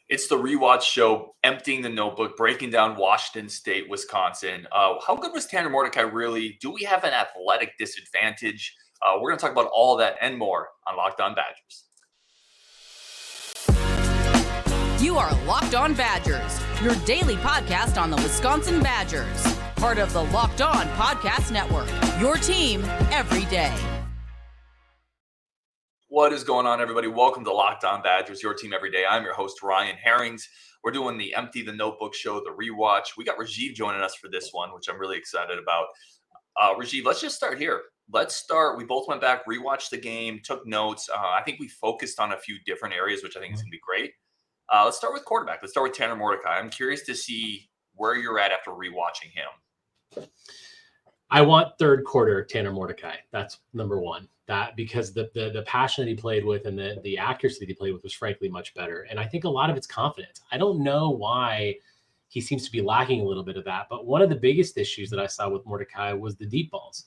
It's the rewatch show, emptying the notebook, breaking down Washington State, Wisconsin. How good was Tanner Mordecai really? Do we have an athletic disadvantage? We're going to talk about all of that and more on Locked On Badgers. You are Locked On Badgers, your daily podcast on the Wisconsin Badgers. Part of the Locked On Podcast Network, your team every day. What is going on, everybody? Welcome to Locked On Badgers, your team every day. I'm your host, Ryan Herrings. We're doing the Empty the Notebook show, the rewatch. We got Rajeev joining us for this one, which I'm really excited about. Rajeev, let's just start here. Let's start. We both went back, rewatched the game, took notes. I think we focused on a few different areas, which I think is going to be great. Let's start with quarterback. Let's start with Tanner Mordecai. I'm curious to see where you're at after rewatching him. I want third quarter Tanner Mordecai. That's number one. That because the passion that he played with and the accuracy that he played with was frankly much better. And I think a lot of it's confidence. I don't know why he seems to be lacking a little bit of that. But one of the biggest issues that I saw with Mordecai was the deep balls.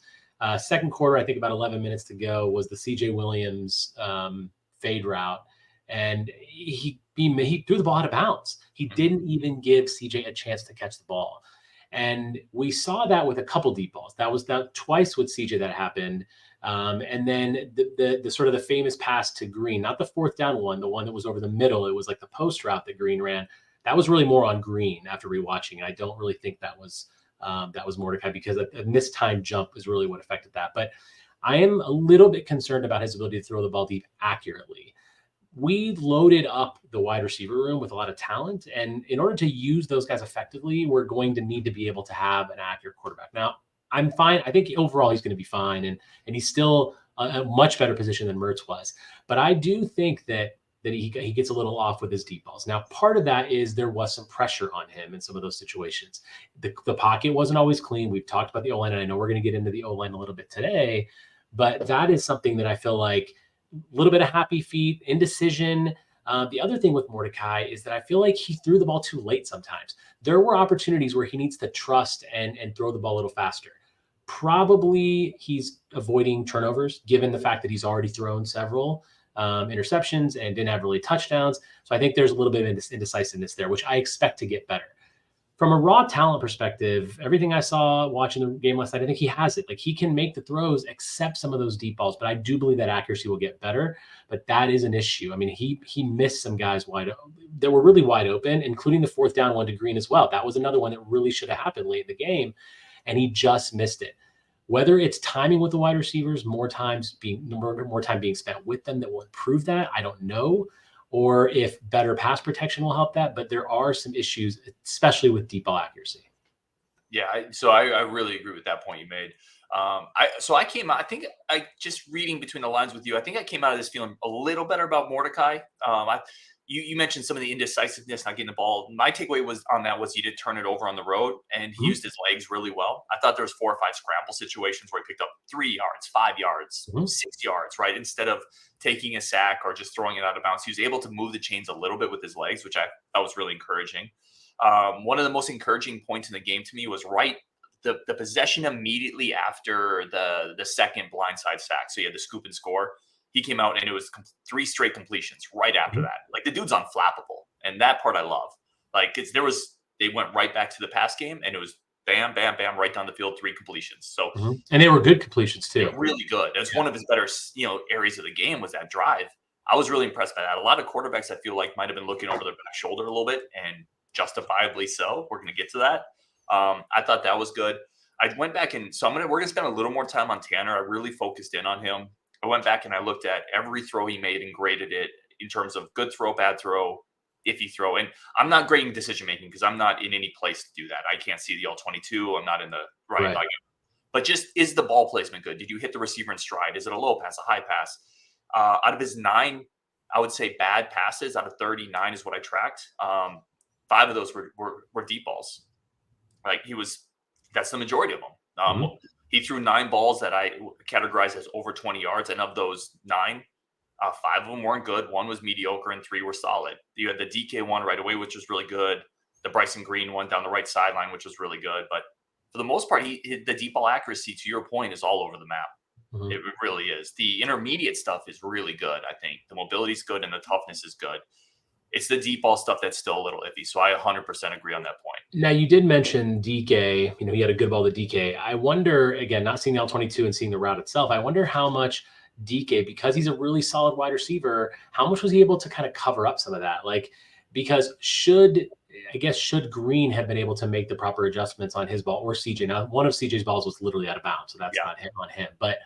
Second quarter, I think about 11 minutes to go, was the CJ Williams fade route. And he threw the ball out of bounds. He didn't even give CJ a chance to catch the ball. And we saw that with a couple deep balls. That was twice with CJ that happened. And then the sort of the famous pass to Green, not the fourth down one, the one that was over the middle. It was like the post route that Green ran. That was really more on Green after rewatching. I don't really think that was Mordecai, because a mistimed jump is really what affected that. But I am a little bit concerned about his ability to throw the ball deep accurately. We loaded up the wide receiver room with a lot of talent. And in order to use those guys effectively, we're going to need to be able to have an accurate quarterback. Now, I'm fine. I think overall he's going to be fine. And he's still a much better position than Mertz was. But I do think that he gets a little off with his deep balls. Now, part of that is there was some pressure on him in some of those situations. The pocket wasn't always clean. We've talked about the O-line, and I know we're going to get into the O-line a little bit today. But that is something that I feel like a little bit of happy feet, indecision. The other thing with Mordecai is that I feel like he threw the ball too late sometimes. There were opportunities where he needs to trust and throw the ball a little faster. Probably he's avoiding turnovers, given the fact that he's already thrown several interceptions and didn't have really touchdowns. So I think there's a little bit of indecisiveness there, which I expect to get better. From a raw talent perspective, everything I saw watching the game last night, I think he has it. Like, he can make the throws, except some of those deep balls. But I do believe that accuracy will get better. But that is an issue. I mean, he missed some guys that were really wide open, including the fourth down one to Green as well. That was another one that really should have happened late in the game, and he just missed it. Whether it's timing with the wide receivers, more time being spent with them that will improve that, I don't know. Or if better pass protection will help that. But there are some issues, especially with deep ball accuracy. Yeah, so I really agree with that point you made. I came out, I think I just reading between the lines with you, I think I came out of this feeling a little better about Mordecai. You mentioned some of the indecisiveness, not getting the ball. My takeaway was he did turn it over on the road, and he used his legs really well. I thought there was 4 or 5 scramble situations where he picked up 3 yards, 5 yards, 6 yards, right? Instead of taking a sack or just throwing it out of bounds, he was able to move the chains a little bit with his legs, which I thought was really encouraging. One of the most encouraging points in the game to me was the possession immediately after the second blindside sack. So you had the scoop and score. He came out and it was 3 straight completions right after that. Like, the dude's unflappable, and that part I love. Like, they went right back to the pass game, and it was bam, bam, bam, right down the field, 3 completions. So, and they were good completions too. Really good. It was one of his better, areas of the game was that drive. I was really impressed by that. A lot of quarterbacks I feel like might have been looking over their back shoulder a little bit, and justifiably so. We're going to get to that. I thought that was good. I went back and we're going to spend a little more time on Tanner. I really focused in on him. I went back and I looked at every throw he made and graded it in terms of good throw, bad throw, iffy throw. And I'm not grading decision-making because I'm not in any place to do that. I can't see the all-22. I'm not in the right. But just, is the ball placement good? Did you hit the receiver in stride? Is it a low pass, a high pass? Out of his 9, I would say bad passes, out of 39 is what I tracked. 5 of those were deep balls. Like, that's the majority of them. He threw 9 balls that I categorized as over 20 yards. And of those 9, 5 of them weren't good. 1 was mediocre and 3 were solid. You had the DK one right away, which was really good. The Bryson Green one down the right sideline, which was really good. But for the most part, the deep ball accuracy, to your point, is all over the map. It really is. The intermediate stuff is really good, I think. The mobility is good and the toughness is good. It's the deep ball stuff that's still a little iffy. So I 100% agree on that point. Now, you did mention Dike. He had a good ball to Dike. I wonder, again, not seeing the L22 and seeing the route itself, I wonder how much Dike, because he's a really solid wide receiver, how much was he able to kind of cover up some of that? Like, because should Green have been able to make the proper adjustments on his ball, or CJ? Now, one of CJ's balls was literally out of bounds, so that's not hit on him. But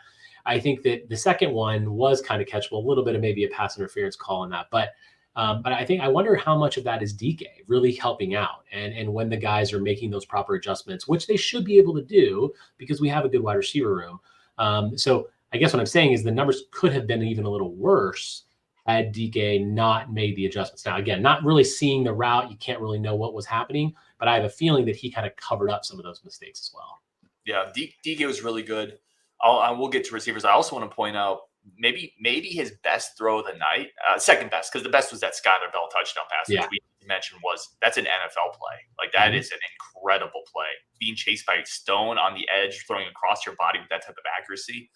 I think that the second one was kind of catchable, a little bit of maybe a pass interference call on that. But I wonder how much of that is Dike really helping out, and when the guys are making those proper adjustments, which they should be able to do because we have a good wide receiver room. So I guess what I'm saying is the numbers could have been even a little worse had Dike not made the adjustments. Now, again, not really seeing the route, you can't really know what was happening, but I have a feeling that he kind of covered up some of those mistakes as well. Yeah, Dike was really good. I will get to receivers. I also want to point out maybe his best throw of the night, second best, because the best was that Skyler Bell touchdown pass, which we mentioned that's an NFL play. Like that is an incredible play. Being chased by Stone on the edge, throwing across your body with that type of accuracy,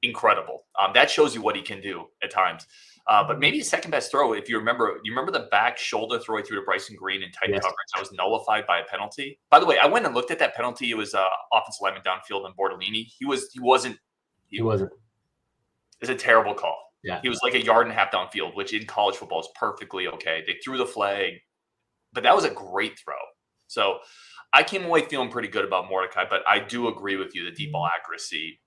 incredible. That shows you what he can do at times. But maybe his second best throw, if you remember the back shoulder throw he threw to Bryson Green in tight coverage that was nullified by a penalty. By the way, I went and looked at that penalty. It was offensive lineman downfield and Bortolini. He wasn't. It's a terrible call. Yeah. He was like a yard and a half downfield, which in college football is perfectly okay. They threw the flag, but that was a great throw. So I came away feeling pretty good about Mordecai, but I do agree with you, the deep ball accuracy.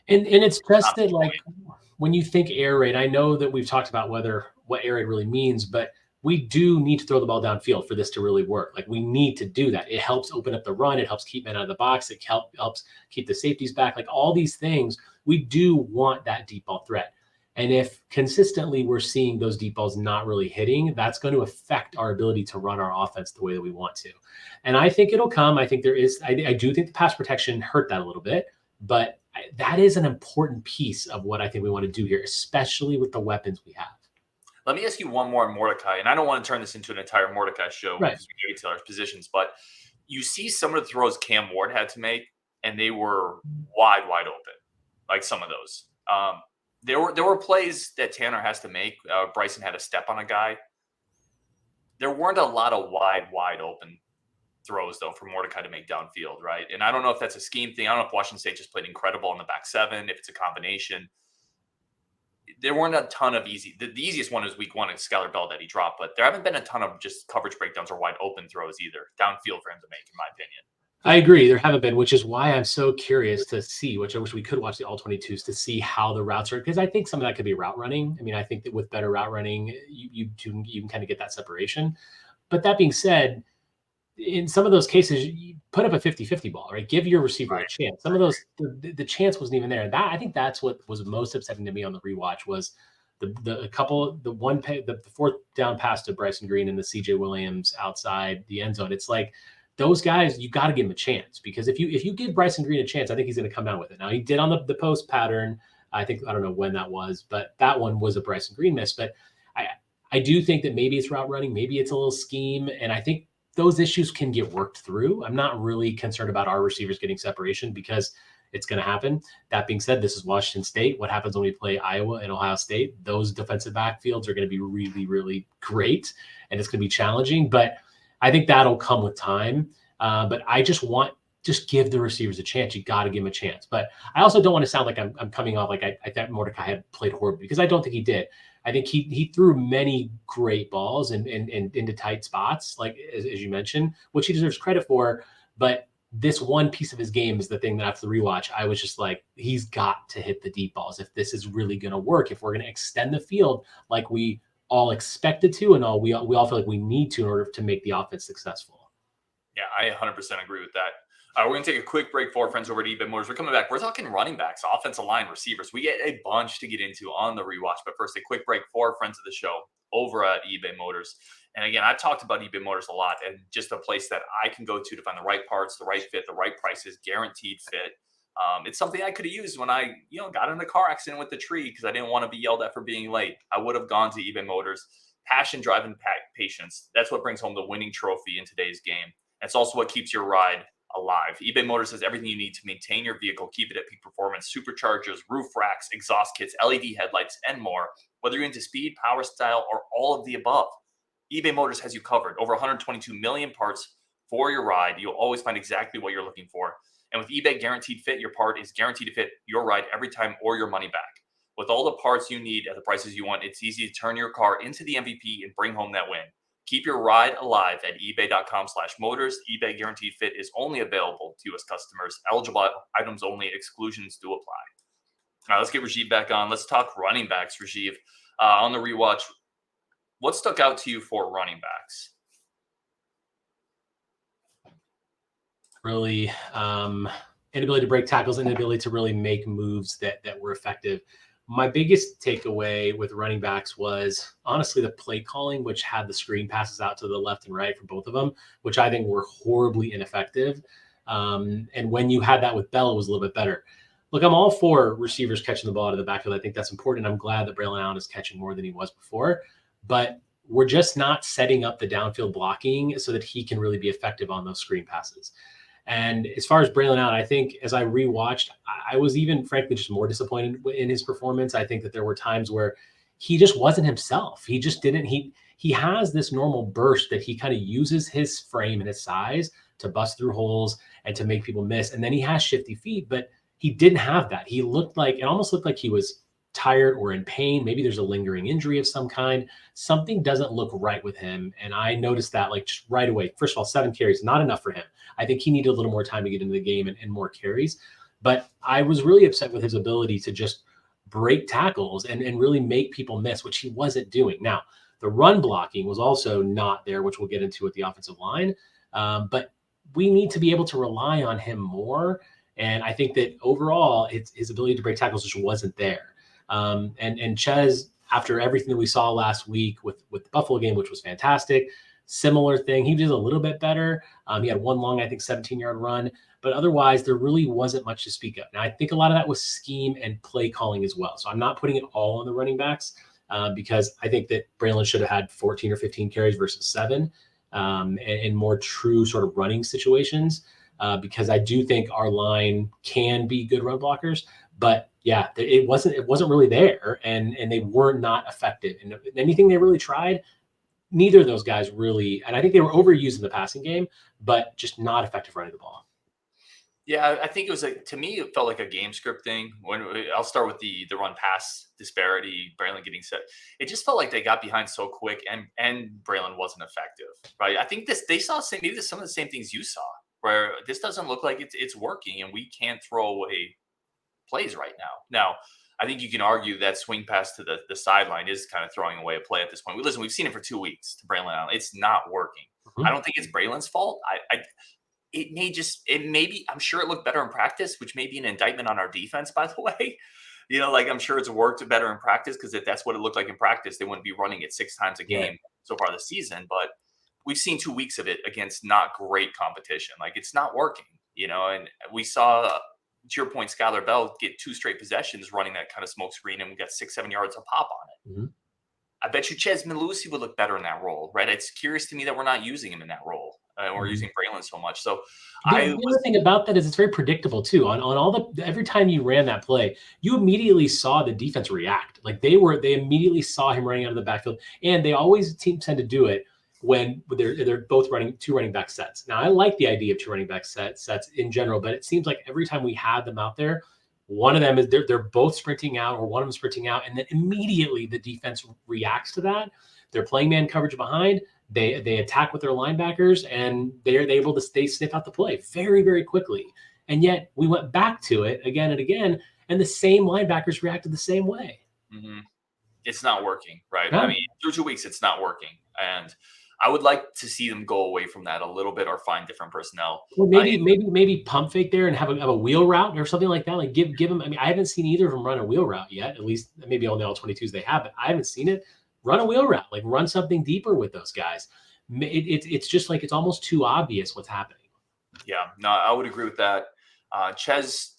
And it's just that, like, when you think air raid, I know that we've talked about what air raid really means, but we do need to throw the ball downfield for this to really work. Like, we need to do that. It helps open up the run. It helps keep men out of the box. It helps keep the safeties back. Like, all these things, we do want that deep ball threat. And if consistently we're seeing those deep balls not really hitting, that's going to affect our ability to run our offense the way that we want to. And I think it'll come. I think I do think the pass protection hurt that a little bit, but that is an important piece of what I think we want to do here, especially with the weapons we have. Let me ask you one more on Mordecai, and I don't want to turn this into an entire Mordecai show because we get to our positions, but you see some of the throws Cam Ward had to make, and they were wide open, like some of those. There were plays that Tanner has to make. Bryson had a step on a guy. There weren't a lot of wide open throws, though, for Mordecai to make downfield, right? And I don't know if that's a scheme thing. I don't know if Washington State just played incredible on the back seven, if it's a combination. There weren't a ton of easy. The easiest one is week one is Skyler Bell that he dropped, but there haven't been a ton of just coverage breakdowns or wide open throws either downfield for him to make, in my opinion. I agree. There haven't been, which is why I'm so curious to see, which I wish we could watch the all-22s to see how the routes are, because I think some of that could be route running. I mean, I think that with better route running, you can kind of get that separation. But that being said, in some of those cases, you put up a 50-50 ball, right? Give your receiver a chance. Some of those, the chance wasn't even there. I think that's what was most upsetting to me on the rewatch was the fourth down pass to Bryson Green and the CJ Williams outside the end zone. It's like those guys, you got to give them a chance, because if you give Bryson Green a chance, I think he's going to come down with it. Now, he did on the post pattern. I don't know when that was, but that one was a Bryson Green miss. But I do think that maybe it's route running, maybe it's a little scheme, and I think those issues can get worked through. I'm not really concerned about our receivers getting separation because it's going to happen. That being said, this is Washington State. What happens when we play Iowa and Ohio State? Those defensive backfields are going to be really, really great, and it's going to be challenging. But I think that'll come with time. But I just give the receivers a chance. You got to give them a chance. But I also don't want to sound like I'm coming off like I thought Mordecai had played horribly, because I don't think he did. I think he threw many great balls and into tight spots, like as you mentioned, which he deserves credit for. But this one piece of his game is the thing that after the rewatch, I was just like, he's got to hit the deep balls if this is really going to work, if we're going to extend the field like we all expected to, and we all feel like we need to in order to make the offense successful. Yeah, I 100% agree with that. We're going to take a quick break for our friends over at eBay Motors. We're coming back. We're talking running backs, offensive line, receivers. We get a bunch to get into on the rewatch. But first, a quick break for our friends of the show over at eBay Motors. And again, I've talked about eBay Motors a lot, and just a place that I can go to find the right parts, the right fit, the right prices, guaranteed fit. It's something I could have used when I got in a car accident with the tree because I didn't want to be yelled at for being late. I would have gone to eBay Motors. Passion, drive, and patience. That's what brings home the winning trophy in today's game. It's also what keeps your ride alive. eBay Motors has everything you need to maintain your vehicle, keep it at peak performance: superchargers, roof racks, exhaust kits, LED headlights, and more. Whether you're into speed, power, style, or all of the above, eBay Motors has you covered. Over 122 million parts for your ride. You'll always find exactly what you're looking for. And with eBay Guaranteed Fit, your part is guaranteed to fit your ride every time or your money back. With all the parts you need at the prices you want, it's easy to turn your car into the MVP and bring home that win. Keep your ride alive at ebay.com/motors. eBay Guaranteed Fit is only available to U.S. customers. Eligible items only. Exclusions do apply. All right, let's get Rajeev back on. Let's talk running backs, Rajeev. On the rewatch, what stuck out to you for running backs? Really, inability to break tackles, inability to really make moves that were effective. My biggest takeaway with running backs was honestly the play calling, which had the screen passes out to the left and right for both of them, which I think were horribly ineffective. And when you had that with Bell, it was a little bit better. Look, I'm all for receivers catching the ball out of the backfield. I think that's important. I'm glad that Braelon is catching more than he was before, but we're just not setting up the downfield blocking so that he can really be effective on those screen passes. And as far as Braelon, I think as I rewatched, I was even frankly just more disappointed in his performance. I think that there were times where he just wasn't himself. He just didn't. He has this normal burst that he kind of uses his frame and his size to bust through holes and to make people miss. And then he has shifty feet, but he didn't have that. He almost looked like he was tired or in pain. Maybe there's a lingering injury of some kind. Something doesn't look right with him. And I noticed that like just right away. First of all, 7 carries, not enough for him. I think he needed a little more time to get into the game and more carries. But I was really upset with his ability to just break tackles and really make people miss, which he wasn't doing. Now, the run blocking was also not there, which we'll get into with the offensive line. But we need to be able to rely on him more. And I think that overall, his ability to break tackles just wasn't there. And Chez, after everything that we saw last week with the Buffalo game, which was fantastic, similar thing. He did a little bit better. He had one long, I think, 17-yard run, but otherwise there really wasn't much to speak of. Now, I think a lot of that was scheme and play calling as well. So I'm not putting it all on the running backs because I think that Braelon should have had 14 or 15 carries versus 7 and more true sort of running situations because I do think our line can be good run blockers, but yeah, it wasn't really there, and they were not effective. And anything they really tried, neither of those guys really. And I think they were overused in the passing game, but just not effective running the ball. Yeah, I think it was to me, it felt like a game script thing. I'll start with the run pass disparity, Braelon getting set. It just felt like they got behind so quick, and Braelon wasn't effective, right? I think they saw maybe some of the same things you saw, where this doesn't look like it's working, and we can't throw away plays right now. Now, I think you can argue that swing pass to the sideline is kind of throwing away a play at this point. We've seen it for 2 weeks to Braelon. It's not working. Mm-hmm. I don't think it's Braelon's fault. I'm sure it looked better in practice, which may be an indictment on our defense, by the way. I'm sure it's worked better in practice because if that's what it looked like in practice, they wouldn't be running it 6 times a game so far this season. But we've seen 2 weeks of it against not great competition. Like, it's not working, and we saw, to your point, Skylar Bell get 2 straight possessions running that kind of smoke screen, and we got 6-7 yards of pop on it. Mm-hmm. I bet you Chez Mellusi would look better in that role, right? It's curious to me that we're not using him in that role. We're using Braelon so much. So the other thing about that is it's very predictable too. On all every time you ran that play, you immediately saw the defense react. Like they immediately saw him running out of the backfield, and they always tend to do it when they're both running 2 running back sets. Now, I like the idea of 2 running back sets in general, but it seems like every time we had them out there, one of them is they're both sprinting out, or one of them sprinting out, and then immediately the defense reacts to that. They're playing man coverage behind. They attack with their linebackers, and they're able to sniff out the play very, very quickly. And yet we went back to it again and again, and the same linebackers reacted the same way. Mm-hmm. It's not working, right? No. I mean, through 2 weeks, it's not working. And I would like to see them go away from that a little bit or find different personnel. Well, maybe pump fake there and have a wheel route or something like that. Like give them. I mean, I haven't seen either of them run a wheel route yet. At least maybe on the all-22s they have, but I haven't seen it. Run a wheel route, like run something deeper with those guys. It's just like it's almost too obvious what's happening. Yeah, no, I would agree with that. Chez,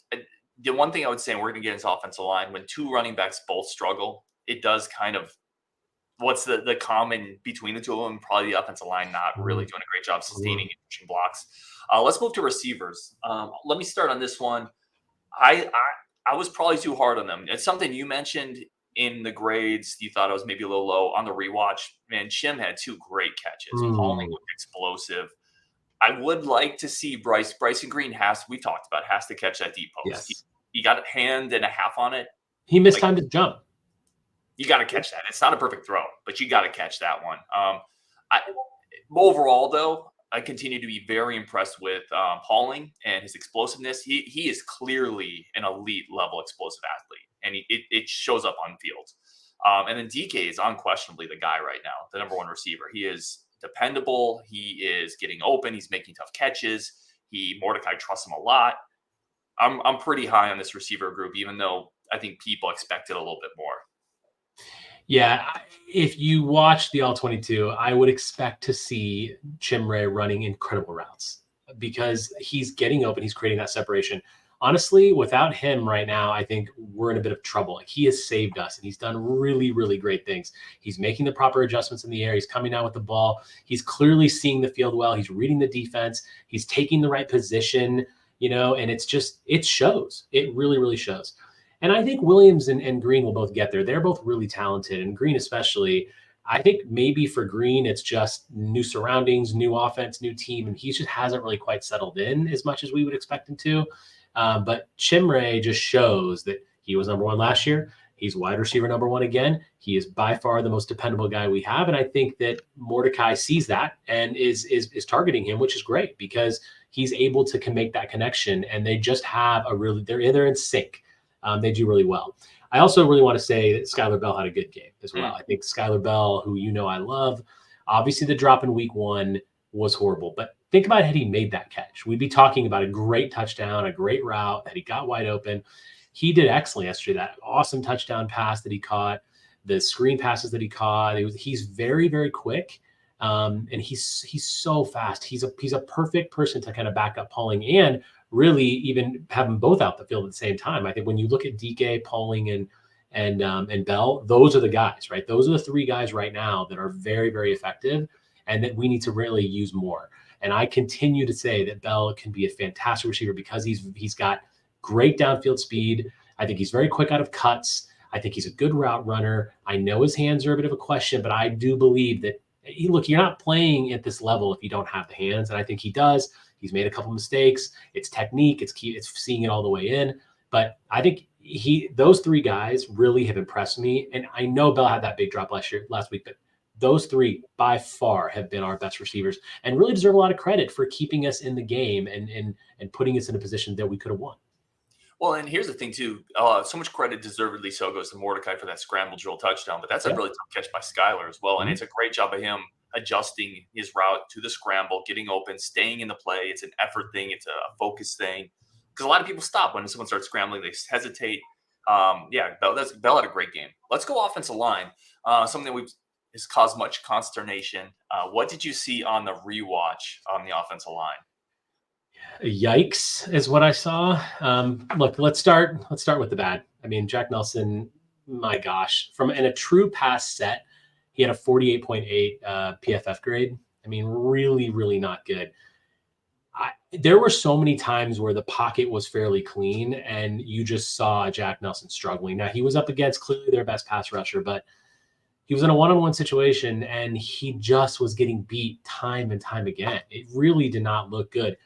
the one thing I would say, and we're going to get into offensive line, when 2 running backs both struggle, it does kind of what's the common between the two of them? Probably the offensive line not really doing a great job sustaining and pushing blocks. Let's move to receivers. Let me start on this one. I was probably too hard on them. It's something you mentioned in the grades. You thought I was maybe a little low on the rewatch. Man, Chim had 2 great catches. Pauling was explosive. I would like to see Bryson Green we talked about, has to catch that deep post. Yes. He got a hand and a half on it. He missed time to jump. You got to catch that. It's not a perfect throw, but you got to catch that one. Overall, though, I continue to be very impressed with Pauling and his explosiveness. He is clearly an elite level explosive athlete, and it shows up on field. And then Dike is unquestionably the guy right now, the number 1 receiver. He is dependable. He is getting open. He's making tough catches. Mordecai trusts him a lot. I'm pretty high on this receiver group, even though I think people expected a little bit more. Yeah, if you watch the All-22, I would expect to see Chimere running incredible routes because he's getting open. He's creating that separation. Honestly, without him right now, I think we're in a bit of trouble. Like, he has saved us, and he's done really, really great things. He's making the proper adjustments in the air. He's coming out with the ball. He's clearly seeing the field well. He's reading the defense. He's taking the right position, and it shows. It really, really shows. And I think Williams and Green will both get there. They're both really talented, and Green especially. I think maybe for Green, it's just new surroundings, new offense, new team, and he just hasn't really quite settled in as much as we would expect him to. But Chimere just shows that he was number 1 last year. He's wide receiver number 1 again. He is by far the most dependable guy we have, and I think that Mordecai sees that and is targeting him, which is great because he's able to make that connection, and they just have they're in sync. They do really well. I also really want to say that Skylar Bell had a good game as well. I think Skylar Bell, who I love, obviously the drop in week 1 was horrible, but think about had he made that catch. We'd be talking about a great touchdown, a great route that he got wide open. He did excellent yesterday. That awesome touchdown pass that he caught, the screen passes that he caught. He's very, very quick, and he's so fast. He's a perfect person to kind of back up Pauling and really even have them both out the field at the same time. I think when you look at Dike, Pauling, and Bell, those are the guys, right? Those are the 3 guys right now that are very, very effective and that we need to really use more. And I continue to say that Bell can be a fantastic receiver because he's got great downfield speed. I think he's very quick out of cuts. I think he's a good route runner. I know his hands are a bit of a question, but I do believe that, look, you're not playing at this level if you don't have the hands. And I think he does. He's made a couple mistakes. It's technique. It's key. It's seeing it all the way in. But I think those 3 guys really have impressed me. And I know Bell had that big drop last week, but those 3 by far have been our best receivers and really deserve a lot of credit for keeping us in the game and putting us in a position that we could have won. Well, and here's the thing too. So much credit deservedly so goes to Mordecai for that scramble drill touchdown, but that's a really tough catch by Skylar as well. And it's a great job of him adjusting his route to the scramble, getting open, staying in the play. It's an effort thing. It's a focus thing. Because a lot of people stop when someone starts scrambling. They hesitate. Bell had a great game. Let's go offensive line. Something that has caused much consternation. What did you see on the rewatch on the offensive line? Yikes is what I saw. Look, let's start with the bad. I mean, Jack Nelson, my gosh, in a true pass set, he had a 48.8 PFF grade. I mean, really, really not good. There were so many times where the pocket was fairly clean and you just saw Jack Nelson struggling. Now, he was up against clearly their best pass rusher, but he was in a one-on-one situation and he just was getting beat time and time again. It really did not look good.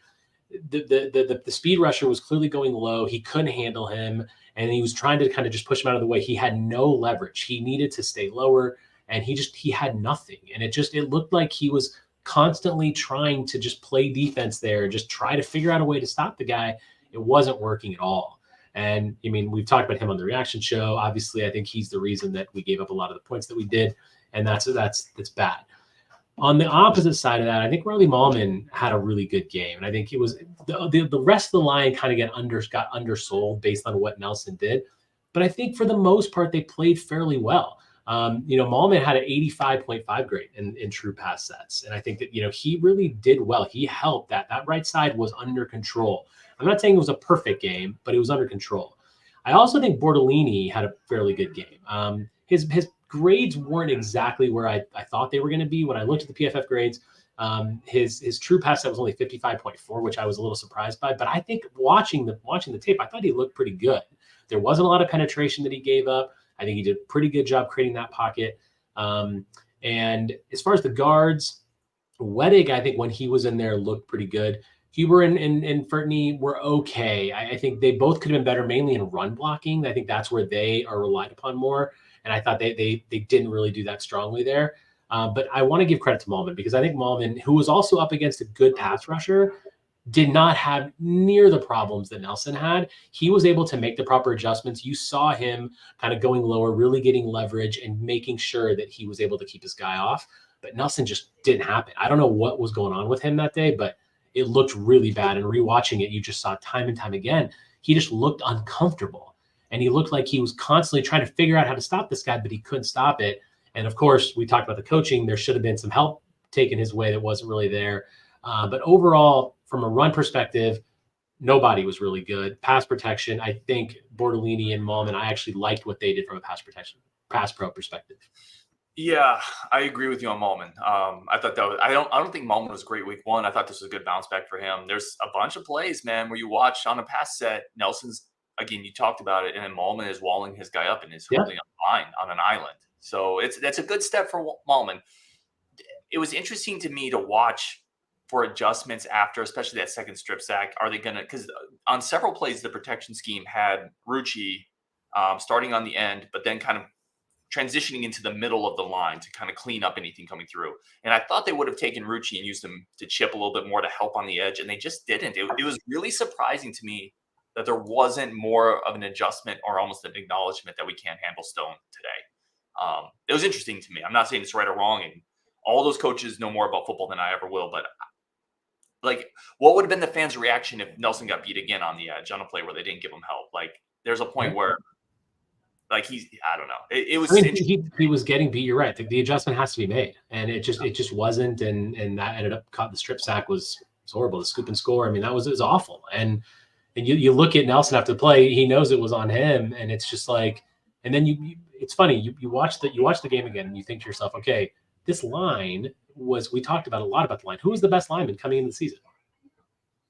The speed rusher was clearly going low. He couldn't handle him, and he was trying to kind of just push him out of the way. He had no leverage. He needed to stay lower, and he had nothing. And it looked like he was constantly trying to just play defense there and just try to figure out a way to stop the guy. It wasn't working at all. And I mean, we've talked about him on the reaction show. Obviously, I think he's the reason that we gave up a lot of the points that we did, and that's bad. On the opposite side of that, I think Riley Mahlman had a really good game. And I think it was the rest of the line kind of got undersold based on what Nelson did. But I think for the most part, they played fairly well. Mahlman had an 85.5 grade in true pass sets. And I think that, he really did well. He helped that right side was under control. I'm not saying it was a perfect game, but it was under control. I also think Bortolini had a fairly good game. His grades weren't exactly where I thought they were going to be. When I looked at the PFF grades, his true pass set was only 55.4, which I was a little surprised by. But I think watching the tape, I thought he looked pretty good. There wasn't a lot of penetration that he gave up. I think he did a pretty good job creating that pocket. And as far as the guards, Wedig, I think when he was in there, looked pretty good. Huber and Fertney were okay. I think they both could have been better, mainly in run blocking. I think that's where they are relied upon more. And I thought they didn't really do that strongly there. But I want to give credit to Malman, because I think Malman, who was also up against a good pass rusher, did not have near the problems that Nelson had. He was able to make the proper adjustments. You saw him kind of going lower, really getting leverage and making sure that he was able to keep his guy off. But Nelson just didn't happen. I don't know what was going on with him that day, but it looked really bad. And rewatching it, you just saw time and time again, he just looked uncomfortable. And he looked like he was constantly trying to figure out how to stop this guy, but he couldn't stop it. And of course, we talked about the coaching. There should have been some help taken his way that wasn't really there. But overall, from a run perspective, nobody was really good. Pass protection, I think Bortolini and Malman, I actually liked what they did from a pass pro perspective. Yeah, I agree with you on Malman. I thought that was, I don't think Malman was great week one. I thought this was a good bounce back for him. There's a bunch of plays, man, where you watch on a pass set, Nelson's, again, you talked about it, and then Malman is walling his guy up and is holding a line on an island. So that's a good step for Malman. It was interesting to me to watch for adjustments after, especially that second strip sack. Are they going to, because on several plays, the protection scheme had Rucci starting on the end, but then kind of transitioning into the middle of the line to kind of clean up anything coming through. And I thought they would have taken Rucci and used him to chip a little bit more to help on the edge, and they just didn't. It was really surprising to me that there wasn't more of an adjustment or almost an acknowledgement that we can't handle Stone today. It was interesting to me. I'm not saying it's right or wrong, and all those coaches know more about football than I ever will, but like, what would have been the fans' reaction if Nelson got beat again on the edge on a play where they didn't give him help? Like, there's a point where, like, I don't know. It was. I mean, he was getting beat. You're right. The adjustment has to be made, and it just wasn't. And that ended up caught. The strip sack was horrible. The scoop and score. I mean, it was awful. And you look at Nelson after the play. He knows it was on him, and it's just like. And then it's funny. You watch the game again, and you think to yourself, okay, this line was. We talked about a lot about the line. Who was the best lineman coming into the season?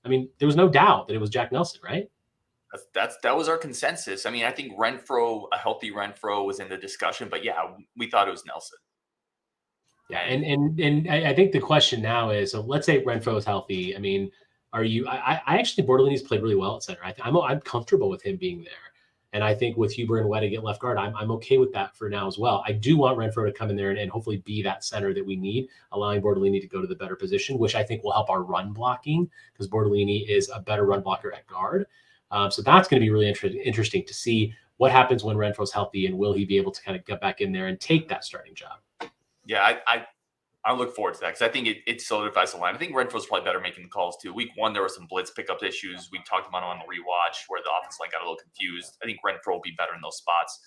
I mean, there was no doubt that it was Jack Nelson, right? That was our consensus. I mean, I think Renfro, a healthy Renfro, was in the discussion, but yeah, we thought it was Nelson. Yeah, and I think the question now is, so let's say Renfro is healthy. I mean, are you? I actually think Bortolini's played really well at center. I'm comfortable with him being there, and I think with Huber and Wedig at left guard, I'm okay with that for now as well. I do want Renfro to come in there and hopefully be that center that we need, allowing Bortolini to go to the better position, which I think will help our run blocking, because Bortolini is a better run blocker at guard. So that's going to be really interesting to see what happens when Renfro's healthy, and will he be able to kind of get back in there and take that starting job? Yeah, I look forward to that, because I think it solidifies the line. I think Renfro's probably better making the calls too. Week one, there were some blitz pickup issues. We talked about it on the rewatch where the offense line got a little confused. I think Renfro will be better in those spots.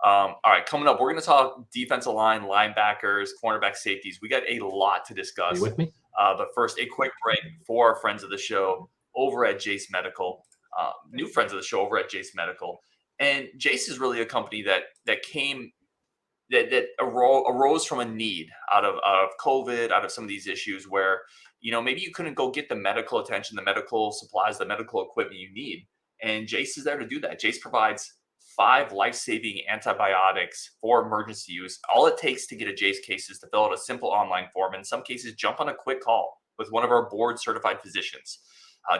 All right, coming up, we're going to talk defensive line, linebackers, cornerback, safeties. We got a lot to discuss. Are you with me? But first, a quick break for our friends of the show over at Chase Medical. New friends of the show over at Chase Medical. And Chase is really a company that arose from a need out of COVID, out of some of these issues where, maybe you couldn't go get the medical attention, the medical supplies, the medical equipment you need. And Chase is there to do that. Chase provides 5 life-saving antibiotics for emergency use. All it takes to get a Chase case is to fill out a simple online form. In some cases, jump on a quick call with one of our board-certified physicians.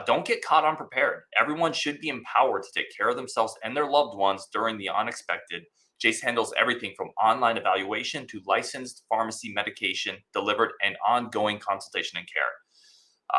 Don't get caught unprepared. Everyone should be empowered to take care of themselves and their loved ones during the unexpected. Chase handles everything from online evaluation to licensed pharmacy medication delivered and ongoing consultation and care.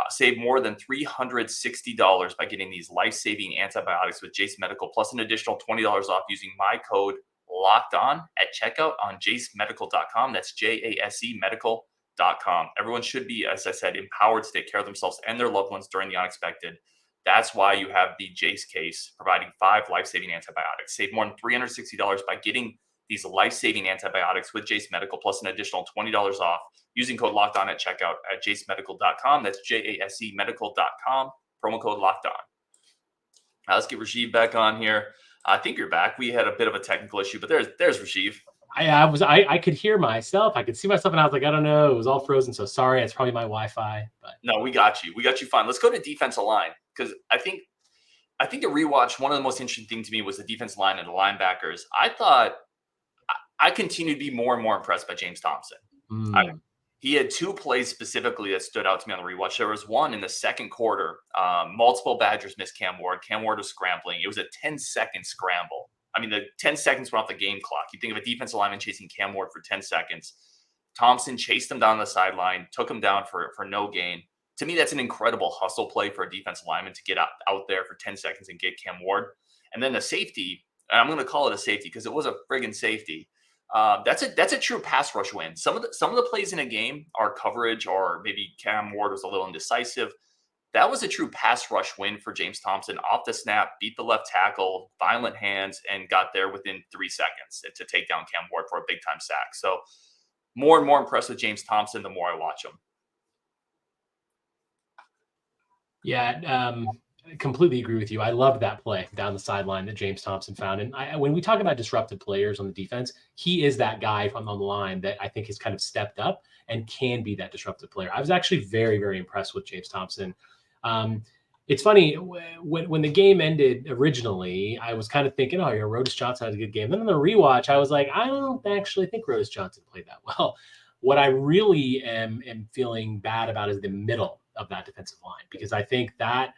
Save more than $360 by getting these life-saving antibiotics with Chase Medical, plus an additional $20 off using my code LOCKEDON at checkout on jasemedical.com. That's JASE medical.com. Everyone should be, as I said, empowered to take care of themselves and their loved ones during the unexpected. That's why you have the Chase case providing 5 life-saving antibiotics. Save more than $360 by getting these life-saving antibiotics with Chase Medical, plus an additional $20 off using code LOCKEDON at checkout at jasemedical.com. That's JASE medical.com, promo code LOCKEDON. Now let's get Rajeev back on here. I think you're back. We had a bit of a technical issue, but there's Rajeev. I could hear myself. I could see myself, and I was like, I don't know. It was all frozen. So sorry. It's probably my Wi-Fi. But No, we got you. We got you fine. Let's go to defensive line, because I think the rewatch, one of the most interesting things to me was the defensive line and the linebackers. I thought I continue to be more and more impressed by James Thompson. He had two plays specifically that stood out to me on the rewatch. There was one in the second quarter. Multiple Badgers missed Cam Ward. Cam Ward was scrambling. It was a 10-second scramble. I mean, the 10 seconds went off the game clock. You think of a defensive lineman chasing Cam Ward for 10 seconds. Thompson chased him down the sideline, took him down for no gain. To me, that's an incredible hustle play for a defensive lineman to get out there for 10 seconds and get Cam Ward. And then the safety, and I'm going to call it a safety because it was a friggin' safety. That's a true pass rush win. Some of the plays in a game are coverage, or maybe Cam Ward was a little indecisive. That was a true pass rush win for James Thompson. Off the snap, beat the left tackle, violent hands, and got there within 3 seconds to take down Cam Ward for a big time sack. So more and more impressed with James Thompson the more I watch him. Yeah, I completely agree with you. I loved that play down the sideline that James Thompson found. And when we talk about disruptive players on the defense, he is that guy on the line that I think has kind of stepped up and can be that disruptive player. I was actually very, very impressed with James Thompson. It's funny, when the game ended originally, I was kind of thinking, oh, Rodis Johnson had a good game. Then on the rewatch, I was like, I don't actually think Rodis Johnson played that well. What I really am feeling bad about is the middle of that defensive line, because I think that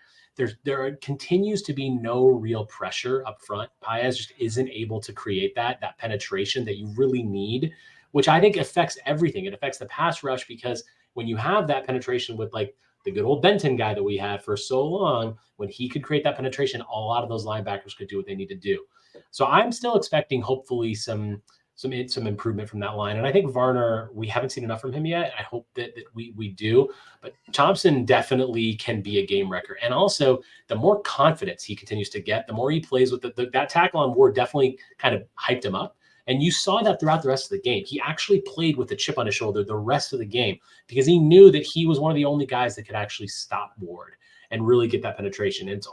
there continues to be no real pressure up front. Paez just isn't able to create that penetration that you really need, which I think affects everything. It affects the pass rush, because when you have that penetration with like the good old Benton guy that we had for so long, when he could create that penetration, a lot of those linebackers could do what they need to do. So I'm still expecting hopefully some improvement from that line. And I think Varner, we haven't seen enough from him yet. I hope that we do. But Thompson definitely can be a game wrecker. And also, the more confidence he continues to get, the more he plays with that tackle on Ward definitely kind of hyped him up. And you saw that throughout the rest of the game. He actually played with a chip on his shoulder the rest of the game, because he knew that he was one of the only guys that could actually stop Ward and really get that penetration. And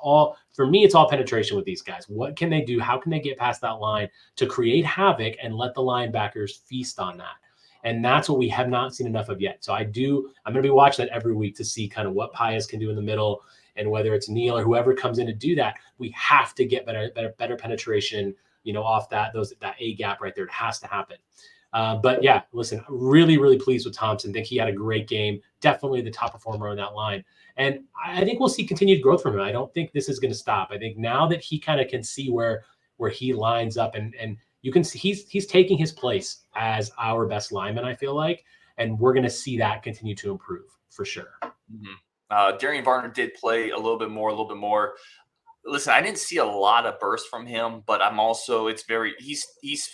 for me, it's all penetration with these guys. What can they do? How can they get past that line to create havoc and let the linebackers feast on that? And that's what we have not seen enough of yet. So I'm going to be watching that every week to see kind of what Paez can do in the middle, and whether it's Neal or whoever comes in to do that, we have to get better penetration, off that A gap right there. It has to happen. But yeah, listen, really, really pleased with Thompson. Think he had a great game. Definitely the top performer on that line. And I think we'll see continued growth from him. I don't think this is going to stop. I think now that he kind of can see where he lines up, and you can see he's taking his place as our best lineman, I feel like, and we're going to see that continue to improve for sure. Mm-hmm. Darian Varner did play a little bit more. Listen, I didn't see a lot of bursts from him, but I'm also, he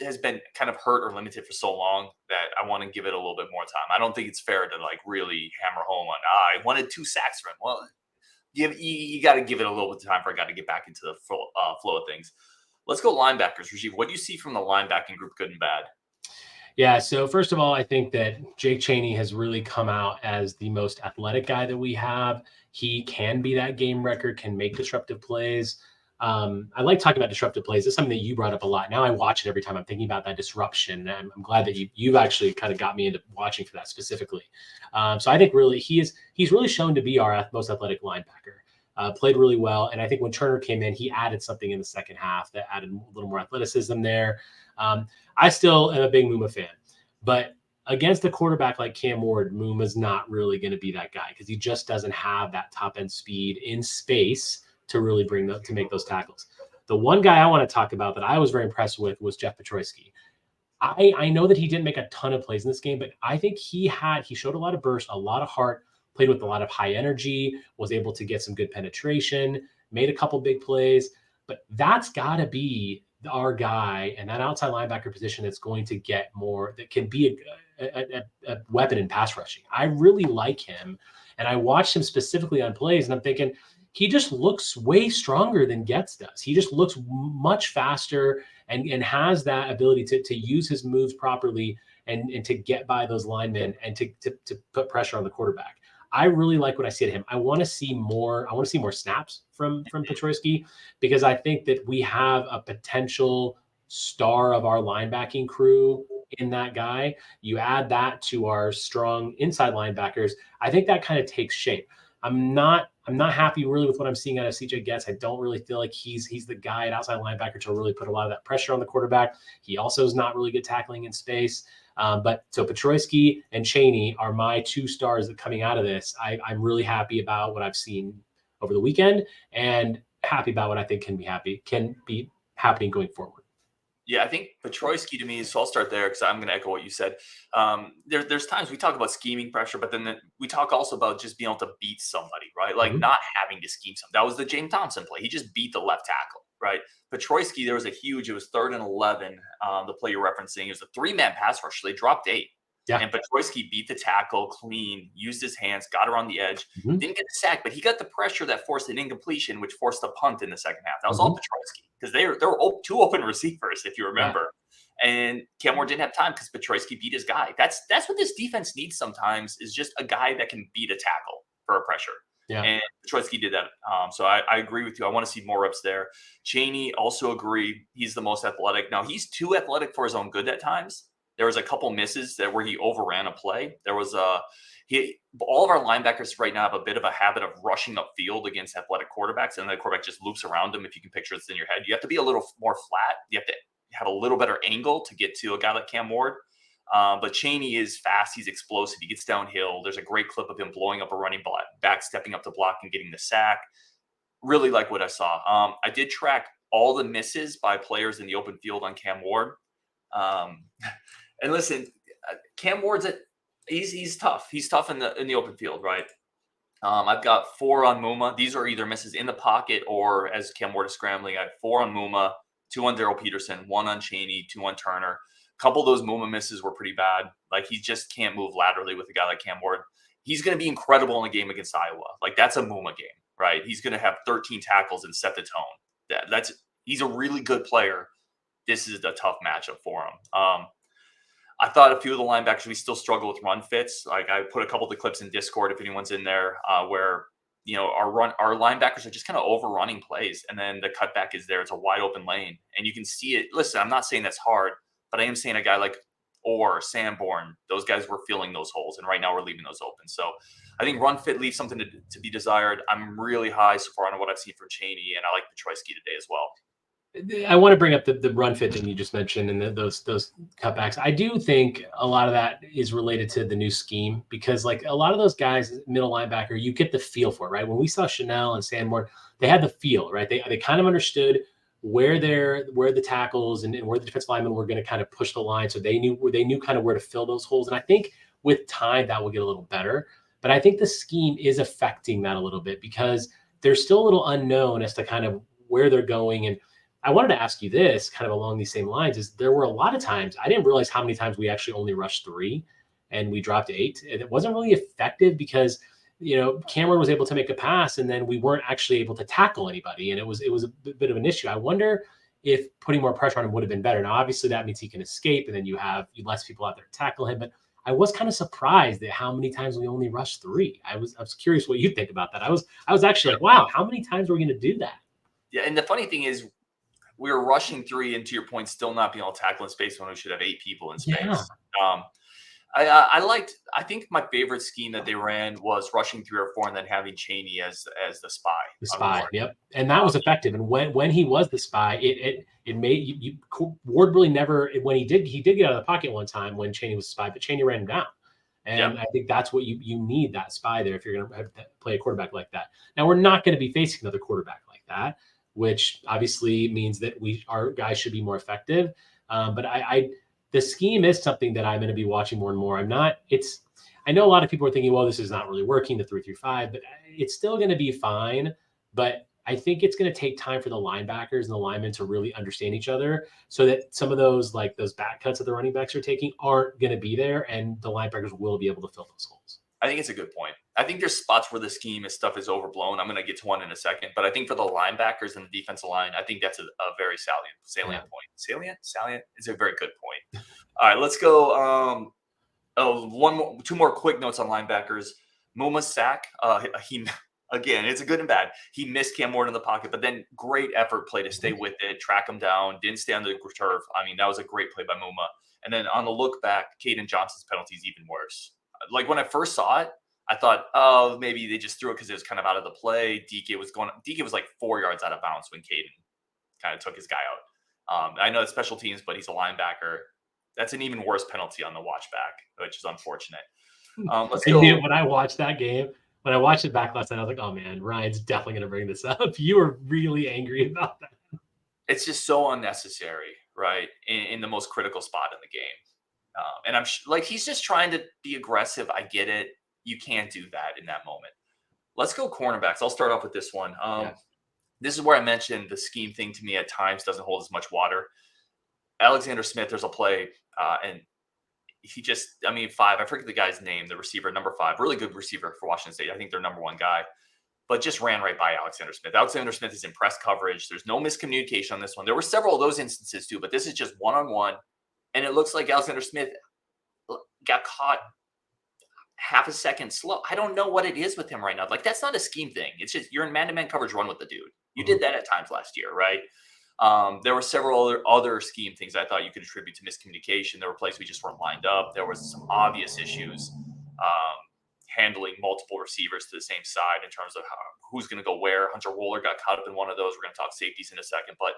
has been kind of hurt or limited for so long that I want to give it a little bit more time. I don't think it's fair to like really hammer home on, I wanted 2 sacks from him. Well, you got to give it a little bit of time for a guy to get back into the flow of things. Let's go linebackers. Rajeev, what do you see from the linebacking group, good and bad? Yeah, so first of all, I think that Jake Chaney has really come out as the most athletic guy that we have. He can be that game wrecker, can make disruptive plays. I like talking about disruptive plays. It's something that you brought up a lot. Now I watch it every time I'm thinking about that disruption. And I'm glad that you've actually kind of got me into watching for that specifically. So I think really he's really shown to be our most athletic linebacker. Played really well. And I think when Turner came in, he added something in the second half that added a little more athleticism there. I still am a big Muma fan, but against a quarterback like Cam Ward, Muma's not really going to be that guy, because he just doesn't have that top end speed in space to really to make those tackles. The one guy I want to talk about that I was very impressed with was Jeff Petroyski. I know that he didn't make a ton of plays in this game, but I think he showed a lot of burst, a lot of heart, played with a lot of high energy, was able to get some good penetration, made a couple big plays. But that's got to be our guy, and that outside linebacker position that's going to get more, that can be a weapon in pass rushing. I really like him, and I watched him specifically on plays, and I'm thinking he just looks way stronger than Getz does. He just looks much faster and has that ability to use his moves properly and to get by those linemen and to put pressure on the quarterback. I really like what I see at him. I want to see more snaps from Petroyski, because I think that we have a potential star of our linebacking crew in that guy. You add that to our strong inside linebackers. I think that kind of takes shape. I'm not happy really with what I'm seeing out of CJ Getz. I don't really feel like he's the guy at outside linebacker to really put a lot of that pressure on the quarterback. He also is not really good tackling in space. But so Petroski and Chaney are my 2 stars that coming out of this. I'm really happy about what I've seen over the weekend and happy about what I think can be happening going forward. Yeah, I think Petroski to me, so I'll start there because I'm going to echo what you said. There's times we talk about scheming pressure, but then we talk also about just being able to beat somebody, right? Like not having to scheme something. That was the James Thompson play. He just beat the left tackle, right? Petroski, there was it was 3rd and 11, the play you're referencing. It was a 3-man pass rush. So they dropped 8. Yeah. And Petroski beat the tackle clean, used his hands, got around the edge, didn't get the sack, but he got the pressure that forced an incompletion, which forced a punt in the second half. That was all Petroski because there were 2 open receivers, if you remember. Yeah. And Cam Ward didn't have time because Petroski beat his guy. That's what this defense needs sometimes is just a guy that can beat a tackle for a pressure. Yeah. And Petroski did that. So I agree with you. I want to see more reps there. Chaney, also agree. He's the most athletic. Now, he's too athletic for his own good at times. There was a couple misses where he overran a play. There was all of our linebackers right now have a bit of a habit of rushing upfield against athletic quarterbacks, and the quarterback just loops around them. If you can picture this in your head, you have to be a little more flat. You have to have a little better angle to get to a guy like Cam Ward. But Chaney is fast. He's explosive. He gets downhill. There's a great clip of him blowing up a running back, stepping up to block and getting the sack. Really like what I saw. I did track all the misses by players in the open field on Cam Ward. And listen, Cam Ward's he's tough. He's tough in the open field, right? I've got 4 on Muma. These are either misses in the pocket or as Cam Ward is scrambling. I have 4 on Muma, 2 on Daryl Peterson, 1 on Chaney, 2 on Turner. A couple of those Muma misses were pretty bad. Like he just can't move laterally with a guy like Cam Ward. He's going to be incredible in a game against Iowa. Like that's a Muma game, right? He's going to have 13 tackles and set the tone. He's a really good player. This is a tough matchup for him. I thought a few of the linebackers, we still struggle with run fits. Like I put a couple of the clips in Discord if anyone's in there, where our linebackers are just kind of overrunning plays, and then the cutback is there. It's a wide open lane, and you can see it. Listen, I'm not saying that's hard, but I am saying a guy like Orr, Sanborn, those guys were filling those holes, and right now we're leaving those open. So I think run fit leaves something to be desired. I'm really high so far on what I've seen from Chaney, and I like Petroski today as well. I want to bring up the run fit that you just mentioned and those cutbacks. I do think a lot of that is related to the new scheme because like a lot of those guys, middle linebacker, you get the feel for it, right? When we saw Chanel and Sanborn, they had the feel, right? They kind of understood where the tackles and where the defensive linemen were going to kind of push the line. So they knew kind of where to fill those holes. And I think with time that will get a little better. But I think the scheme is affecting that a little bit because there's still a little unknown as to kind of where they're going. And I wanted to ask you this kind of along these same lines is there were a lot of times, I didn't realize how many times we actually only rushed 3 and we dropped 8. And it wasn't really effective because, Cameron was able to make a pass and then we weren't actually able to tackle anybody. And it was a bit of an issue. I wonder if putting more pressure on him would have been better. Now, obviously that means he can escape and then you have less people out there to tackle him. But I was kind of surprised at how many times we only rushed 3. I was curious what you think about that. I was actually like, wow, how many times are we going to do that? Yeah. And the funny thing is, we were rushing 3, and to your point, still not being able to tackle in space when we should have 8 people in space. Yeah. I think my favorite scheme that they ran was rushing 3 or 4 and then having Chaney as the spy. The spy, yep. And that was effective. And when he was the spy, it made Ward really never, when he did get out of the pocket one time when Chaney was the spy, but Chaney ran him down. And I think that's what you need, that spy there if you're going to play a quarterback like that. Now, we're not going to be facing another quarterback like that, which obviously means that our guys should be more effective. But the scheme is something that I'm going to be watching more and more. I know a lot of people are thinking, well, this is not really working, the 3-3-5, but it's still going to be fine. But I think it's going to take time for the linebackers and the linemen to really understand each other so that some of those back cuts that the running backs are taking aren't going to be there and the linebackers will be able to fill those holes. I think it's a good point. I think there's spots where the scheme stuff is overblown. I'm going to get to one in a second, but I think for the linebackers and the defensive line, I think that's a very salient point. Salient is a very good point. All right, let's go. 2 more quick notes on linebackers. Muma's sack. Again, it's a good and bad. He missed Cam Ward in the pocket, but then great effort play to stay with it, track him down, didn't stay on the turf. I mean, that was a great play by Muma. And then on the look back, Caden Johnson's penalty is even worse. Like when I first saw it, I thought, oh, maybe they just threw it because it was kind of out of the play. Dike was like 4 yards out of bounds when Caden kind of took his guy out. I know it's special teams, but he's a linebacker. That's an even worse penalty on the watch back, which is unfortunate. Let's go. When I watched that game, when I watched it back last night, I was like, oh man, Ryan's definitely going to bring this up. You were really angry about that. It's just so unnecessary, right? In the most critical spot in the game. And I'm like, he's just trying to be aggressive. I get it. You can't do that in that moment. Let's go cornerbacks. I'll start off with this one. This is where I mentioned the scheme thing to me at times doesn't hold as much water. Alexander Smith, there's a play, and he just, I forget the guy's name, the receiver, number 5, really good receiver for Washington State. I think their number 1 guy, but just ran right by Alexander Smith. Alexander Smith is in press coverage. There's no miscommunication on this one. There were several of those instances too, but this is just one-on-one. And it looks like Alexander Smith got caught half a second slow. I don't know what it is with him right now. Like, that's not a scheme thing. It's just you're in man-to-man coverage, run with the dude. You did that at times last year, right? There were several other scheme things I thought you could attribute to miscommunication. There were places we just weren't lined up. There was some obvious issues handling multiple receivers to the same side in terms of who's going to go where. Hunter Wohler got caught up in one of those. We're going to talk safeties in a second. But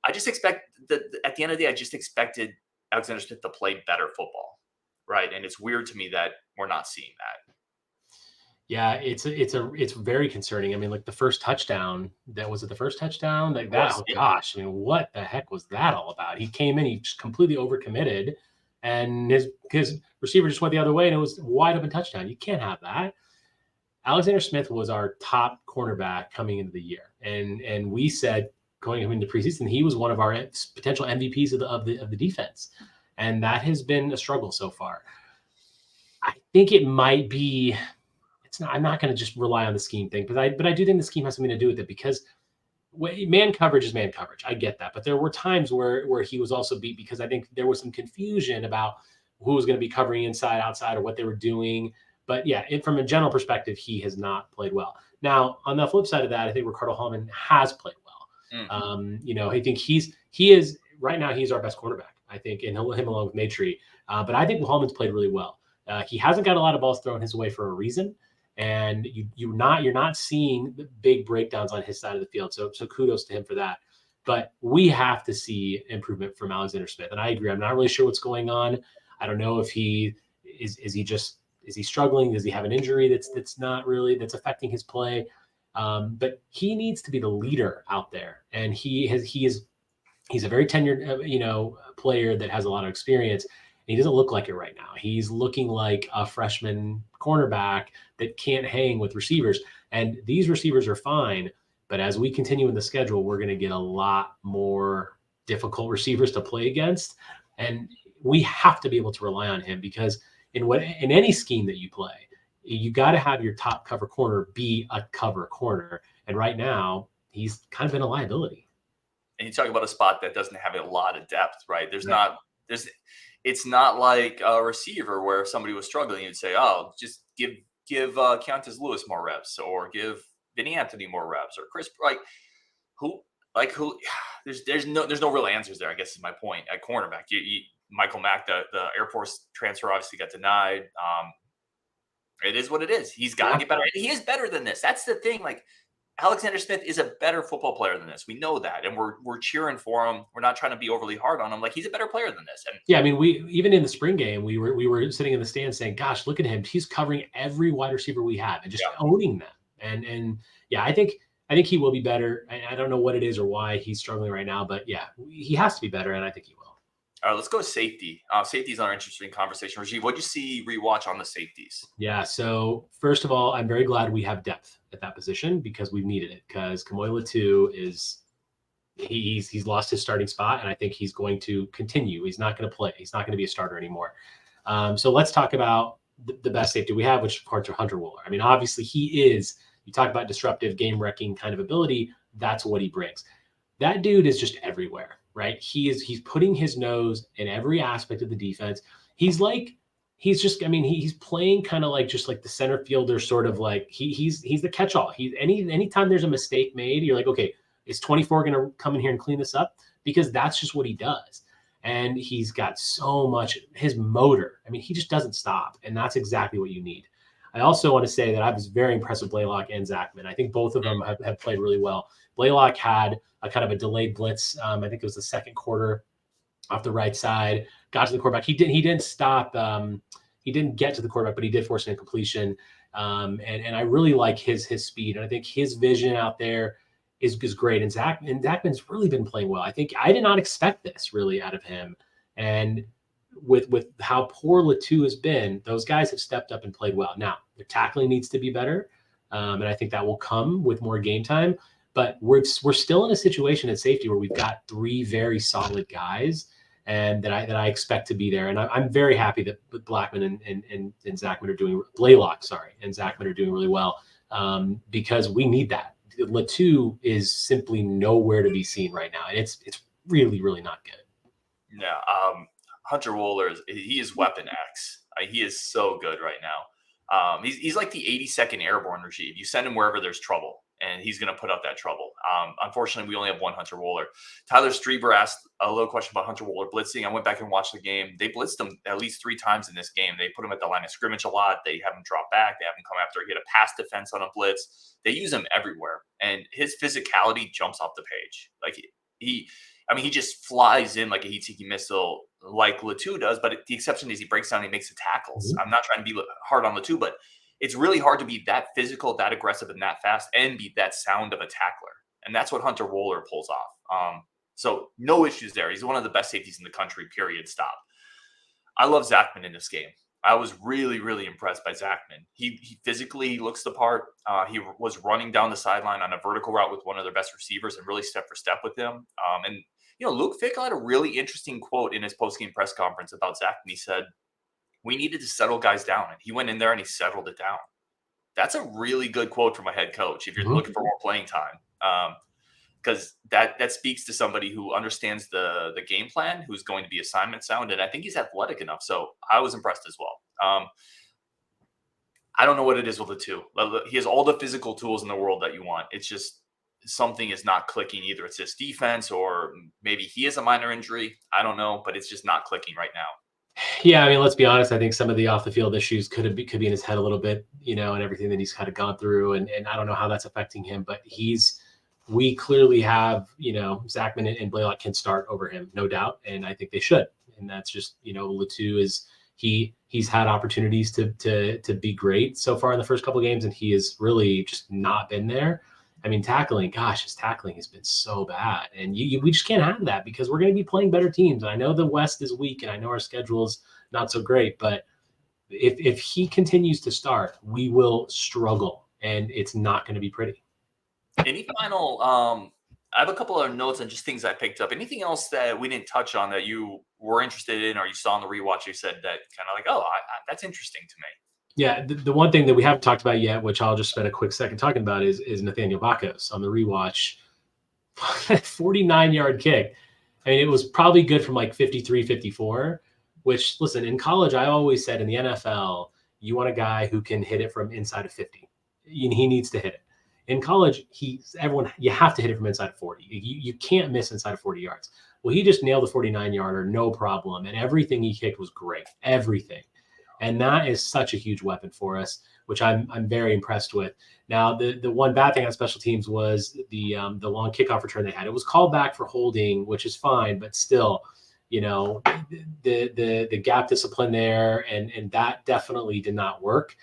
I just expect that at the end of the day, I just expected Alexander Smith to play better football, right? And it's weird to me that we're not seeing that. Yeah, it's very concerning. I mean, like the first touchdown, was it the first touchdown? Like that, oh gosh, I mean, what the heck was that all about? He came in, he just completely overcommitted, and his receiver just went the other way, and it was wide open touchdown. You can't have that. Alexander Smith was our top cornerback coming into the year, and we said going into preseason he was one of our potential MVPs of the defense, and that has been a struggle so far. I think it might be. I'm not going to just rely on the scheme thing, but I do think the scheme has something to do with it because man coverage is man coverage. I get that. But there were times where he was also beat because I think there was some confusion about who was going to be covering inside, outside, or what they were doing. But yeah, from a general perspective, he has not played well. Now, on the flip side of that, I think Ricardo Hallman has played well. I think he is right now, he's our best quarterback, I think, and him along with Maitre. But I think Hallman's played really well. He hasn't got a lot of balls thrown his way for a reason. And you're not seeing the big breakdowns on his side of the field. So kudos to him for that. But we have to see improvement from Alexander Smith. And I agree. I'm not really sure what's going on. I don't know if he is he struggling? Does he have an injury that's affecting his play? But he needs to be the leader out there. And he's a very tenured player that has a lot of experience. He doesn't look like it right now. He's looking like a freshman cornerback that can't hang with receivers. And these receivers are fine, but as we continue in the schedule, we're going to get a lot more difficult receivers to play against. And we have to be able to rely on him because in any scheme that you play, you got to have your top cover corner be a cover corner. And right now, he's kind of been a liability. And you talk about a spot that doesn't have a lot of depth, right? It's not like a receiver where if somebody was struggling, you'd say, "Oh, just give Keontae Lewis more reps, or give Vinny Anthony more reps, or Chris." Who? There's no real answers there. I guess is my point at cornerback. Michael Mack, the Air Force transfer, obviously got denied. It is what it is. He's got to get better. And he is better than this. That's the thing. Like, Alexander Smith is a better football player than this. We know that, and we're cheering for him. We're not trying to be overly hard on him. Like, he's a better player than this. And yeah, I mean, we even in the spring game, we were sitting in the stands saying, "Gosh, look at him! He's covering every wide receiver we have and just owning them." And yeah, I think he will be better. I don't know what it is or why he's struggling right now, but yeah, he has to be better, and I think he will. All right, let's go safety. Safeties are an interesting conversation. Rajeev, what'd you see rewatch on the safeties? Yeah, so first of all, I'm very glad we have depth at that position because we've needed it. Because Kamoila 2 he's lost his starting spot, and I think he's going to continue. He's not going to play. He's not going to be a starter anymore. So let's talk about the best safety we have, which of course are Hunter Wohler. I mean, obviously he is. You talk about disruptive, game-wrecking kind of ability. That's what he brings. That dude is just everywhere. Right. He's putting his nose in every aspect of the defense. He's playing kind of like just like the center fielder, sort of like he's the catch-all. Anytime there's a mistake made, you're like, okay, is 24 going to come in here and clean this up? Because that's just what he does. And he's got so much, his motor. I mean, he just doesn't stop. And that's exactly what you need. I also want to say that I was very impressed with Braelon and Zachman. I think both of them have played really well. Braelon had a kind of a delayed blitz. I think it was the second quarter off the right side, got to the quarterback. He didn't stop. He didn't get to the quarterback, but he did force an incompletion. And I really like his speed. And I think his vision out there is great. And Zachman's really been playing well. I think I did not expect this really out of him. And with how poor Latu has been, those guys have stepped up and played well. Now, their tackling needs to be better. And I think that will come with more game time. But we're still in a situation at safety where we've got three very solid guys, and that I expect to be there. And I'm very happy that Blackman and Zachman are doing and Zachman are doing really well, because we need that. Latu is simply nowhere to be seen right now, and it's really, really not good. Yeah, Hunter Wohler he is Weapon X. He is so good right now. He's like the 82nd Airborne Rajeev. You send him wherever there's trouble, and he's going to put up that trouble. Unfortunately, we only have one Hunter Wohler. Tyler Strieber asked a little question about Hunter Wohler blitzing. I went back and watched the game. They blitzed him at least 3 times in this game. They put him at the line of scrimmage a lot. They have him drop back. They have him come after. He had a pass defense on a blitz. They use him everywhere, and his physicality jumps off the page. Like he just flies in like a heat-seeking missile, like Latu does. But the exception is he breaks down and he makes the tackles. I'm not trying to be hard on Latu, but it's really hard to be that physical, that aggressive, and that fast, and be that sound of a tackler. And that's what Hunter Wohler pulls off. So no issues there. He's one of the best safeties in the country, period, stop. I love Zachman in this game. I was really, really impressed by Zachman. He physically looks the part. He was running down the sideline on a vertical route with one of their best receivers and really step for step with him. And Luke Fickell had a really interesting quote in his postgame press conference about Zachman. He said, we needed to settle guys down. And he went in there and he settled it down. That's a really good quote from a head coach if you're looking for more playing time. Because that speaks to somebody who understands the game plan, who's going to be assignment sound. And I think he's athletic enough. So I was impressed as well. I don't know what it is with the two. He has all the physical tools in the world that you want. It's just something is not clicking. Either it's his defense or maybe he has a minor injury. I don't know, but it's just not clicking right now. Yeah, I mean, let's be honest. I think some of the off the field issues could be in his head a little bit, and everything that he's kind of gone through. And I don't know how that's affecting him, but we clearly have, Zachman and Braelon can start over him, no doubt. And I think they should. And that's just, Latu is he's had opportunities to be great so far in the first couple of games, and he has really just not been there. I mean, his tackling has been so bad. And we just can't have that because we're going to be playing better teams. And I know the West is weak and I know our schedule's not so great, but if he continues to start, we will struggle and it's not going to be pretty. Any final, I have a couple of notes and just things I picked up. Anything else that we didn't touch on that you were interested in or you saw in the rewatch, you said that kind of like, that's interesting to me? Yeah, the one thing that we haven't talked about yet, which I'll just spend a quick second talking about, is Nathaniel Vakos on the rewatch. 49-yard kick. I mean, it was probably good from like 53, 54, which, listen, in college, I always said in the NFL, you want a guy who can hit it from inside of 50. He needs to hit it. In college, you have to hit it from inside of 40. You can't miss inside of 40 yards. Well, he just nailed the 49-yarder, no problem. And everything he kicked was great. Everything. And that is such a huge weapon for us, which I'm very impressed with. Now, the one bad thing on special teams was the long kickoff return they had. It was called back for holding, which is fine, but still, the gap discipline there, and that definitely did not work.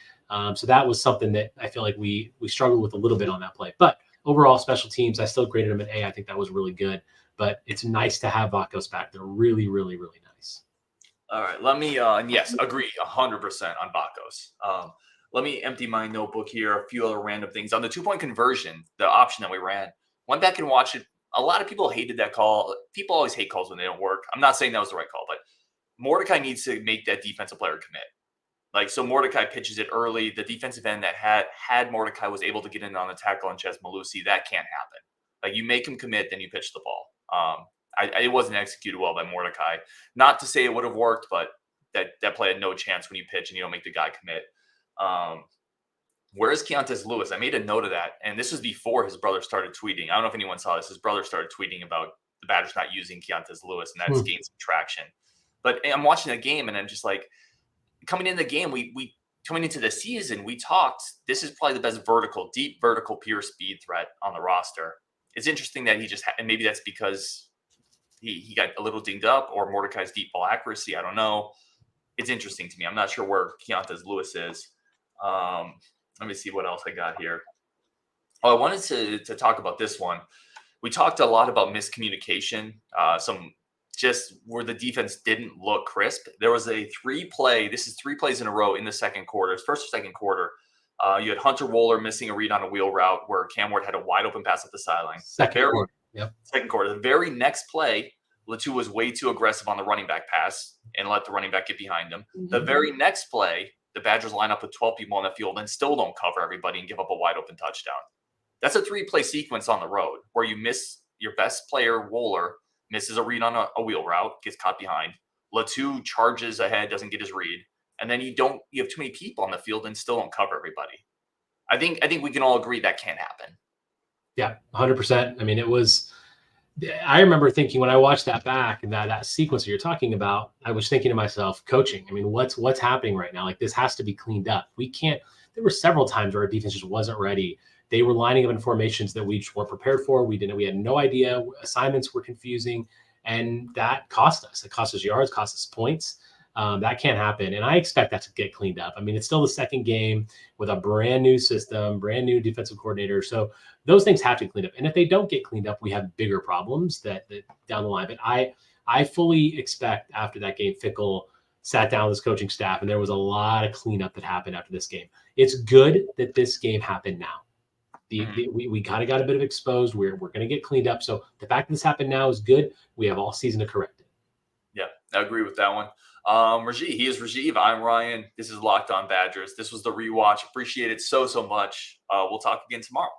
So that was something that I feel like we struggled with a little bit on that play. But overall, special teams, I still graded them an A. I think that was really good. But it's nice to have Vakos back. They're really, really, really nice. All right, let me, yes, agree 100% on Vakos. Let me empty my notebook here. A few other random things. On the 2-point conversion, the option that we ran, went back and watched it. A lot of people hated that call. People always hate calls when they don't work. I'm not saying that was the right call, but Mordecai needs to make that defensive player commit. So Mordecai pitches it early. The defensive end that had Mordecai was able to get in on the tackle on Chez Mellusi. That can't happen. You make him commit, then you pitch the ball. It wasn't executed well by Mordecai. Not to say it would have worked, but that play had no chance when you pitch and you don't make the guy commit. Where is Keontae Lewis? I made a note of that, and this was before his brother started tweeting. I don't know if anyone saw this. His brother started tweeting about the Badgers not using Keontae Lewis, and that's gained some traction. But I'm watching the game, and I'm just like, coming into the game, we coming into the season, we talked, this is probably the best deep vertical pure speed threat on the roster. It's interesting that he just and maybe that's because he got a little dinged up, or Mordecai's deep ball accuracy. I don't know. It's interesting to me. I'm not sure where Keontae Lewis is. Let me see what else I got here. Oh, I wanted to talk about this one. We talked a lot about miscommunication, some just where the defense didn't look crisp. There was a 3-play. This is 3 plays in a row in the second quarter. First or second quarter. You had Hunter Wohler missing a read on a wheel route where Cam Ward had a wide open pass at the sideline. Second quarter. The very next play, Latu was way too aggressive on the running back pass and let the running back get behind him. Mm-hmm. The very next play, the Badgers line up with 12 people on the field and still don't cover everybody and give up a wide open touchdown. That's a 3-play sequence on the road where you miss your best player, Wohler, misses a read on a wheel route, gets caught behind. Latu charges ahead, doesn't get his read. And then you have too many people on the field and still don't cover everybody. I think we can all agree that can't happen. Yeah, 100%. I mean, I remember thinking when I watched that back and that sequence that you're talking about, I was thinking to myself, coaching, I mean, what's happening right now? Like, this has to be cleaned up. There were several times where our defense just wasn't ready. They were lining up in formations that we just weren't prepared for. We had no idea. Assignments were confusing, and that cost us. It cost us yards, cost us points. That can't happen. And I expect that to get cleaned up. I mean, it's still the second game with a brand new system, brand new defensive coordinator. So those things have to be cleaned up. And if they don't get cleaned up, we have bigger problems that down the line. But I fully expect after that game, Fickell sat down with his coaching staff, and there was a lot of cleanup that happened after this game. It's good that this game happened now. We kind of got a bit of exposed. We're going to get cleaned up. So the fact that this happened now is good. We have all season to correct it. Yeah, I agree with that one. He is Rajeev. I'm Ryan. This is Locked On Badgers. This was the rewatch. Appreciate it so much. We'll talk again tomorrow.